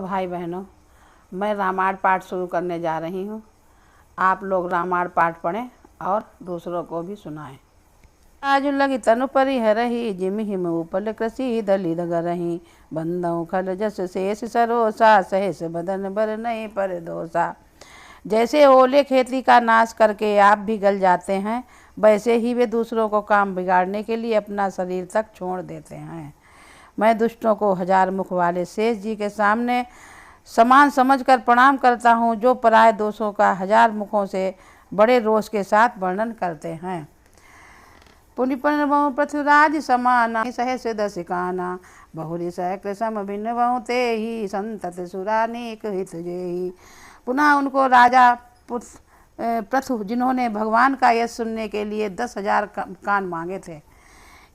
भाई बहनों, मैं रामायण पाठ शुरू करने जा रही हूँ। आप लोग रामायण पाठ पढ़ें और दूसरों को भी सुनाएं। आज लगी तनु परिहरही, जिम हिम उपल कृषि दलित गरही, बंदौ खल जस शेष सरोसा, सहस बदन बर नहीं पर दोसा। जैसे ओले खेती का नाश करके आप भी गल जाते हैं, वैसे ही वे दूसरों को काम बिगाड़ने के लिए अपना शरीर तक छोड़ देते हैं। मैं दुष्टों को हजार मुख वाले शेष जी के सामने समान समझकर प्रणाम करता हूँ, जो पराये दोषों का हजार मुखों से बड़े रोष के साथ वर्णन करते हैं। पुनिपन बहु पृथ्वीराज समाना, सहस दसिकाना, बहुरी सहस्र सम भिन्न बहु ते ही, संतत सुरानीक हित जेहि। पुनः उनको राजा पृथु, जिन्होंने भगवान का यश सुनने के लिए 10,000 कान मांगे थे,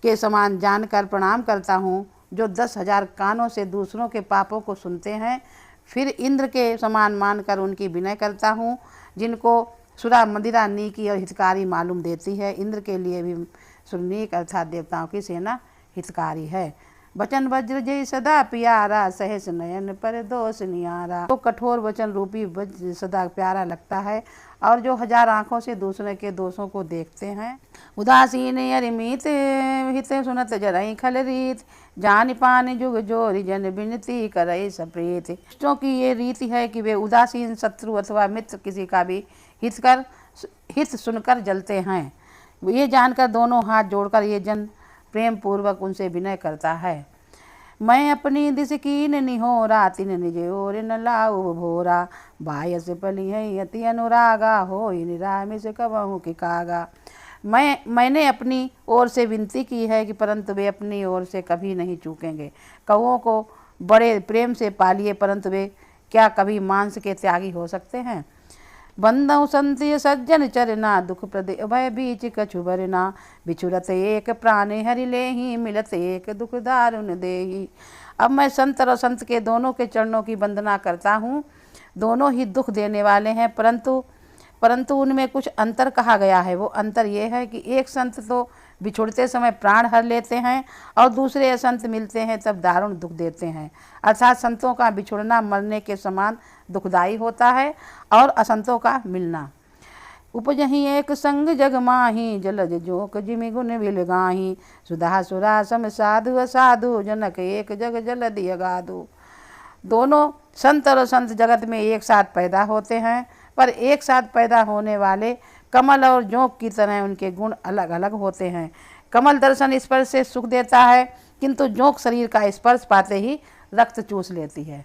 के समान जानकर प्रणाम करता हूँ, जो 10,000 कानों से दूसरों के पापों को सुनते हैं। फिर इंद्र के समान मानकर उनकी विनय करता हूँ, जिनको सुरा मदिरा नीकी और हितकारी मालूम देती है। इंद्र के लिए भी सुरनीक अर्थात देवताओं की सेना हितकारी है। वचन वज्र जय सदा प्यारा, सहस नयन पर दोष नियारा। तो कठोर वचन रूपी वज्र सदा प्यारा लगता है, और जो 1000 आँखों से दूसरे के दोषों को देखते हैं। उदासीन अरिमित हित सुनत जरई खल रीत, जान पान जुग जोरी जन बिनती करई सप्रीत। दुष्टों की ये रीति है कि वे उदासीन शत्रु अथवा मित्र किसी का भी हित सुनकर जलते हैं। ये जानकर दोनों हाथ जोड़कर ये जन प्रेम पूर्वक उनसे विनय करता है। मैं अपनी दिस कीन निहोरा, तिन निज ओर न लाऊ भोरा, बायस पली है अति अनुरागा, हो निरामिष कबहु की कागा। मैंने अपनी ओर से विनती की है कि परंतु वे अपनी ओर से कभी नहीं चूकेंगे। कौओं को बड़े प्रेम से पालिए, परंतु वे क्या कभी मांस के त्यागी हो सकते हैं। बंदौ संति सज्जन चरना, दुख प्रद भय बीच कछु बरना, बिछुरत एक प्राणे हरि लेहि, मिलत एक दुख दारुण देहि। अब मैं संत और संत के दोनों के चरणों की वंदना करता हूँ। दोनों ही दुख देने वाले हैं, परंतु उनमें कुछ अंतर कहा गया है। वो अंतर ये है कि एक संत तो बिछुड़ते समय प्राण हर लेते हैं, और दूसरे संत मिलते हैं तब दारुण दुख देते हैं। अर्थात संतों का बिछुड़ना मरने के समान दुखदायी होता है, और असंतों का मिलना। उपजहि एक संग जग माही, जलज जोक जिमि गुण विल गाही, सुधा सुरा सम साधु असाधु, जनक एक जग जलधि अगाधु। दोनों संत और संत जगत में एक साथ पैदा होते हैं, पर एक साथ पैदा होने वाले कमल और जोंक की तरह उनके गुण अलग अलग होते हैं। कमल दर्शन स्पर्श से सुख देता है, किंतु जोंक शरीर का स्पर्श पाते ही रक्त चूस लेती है।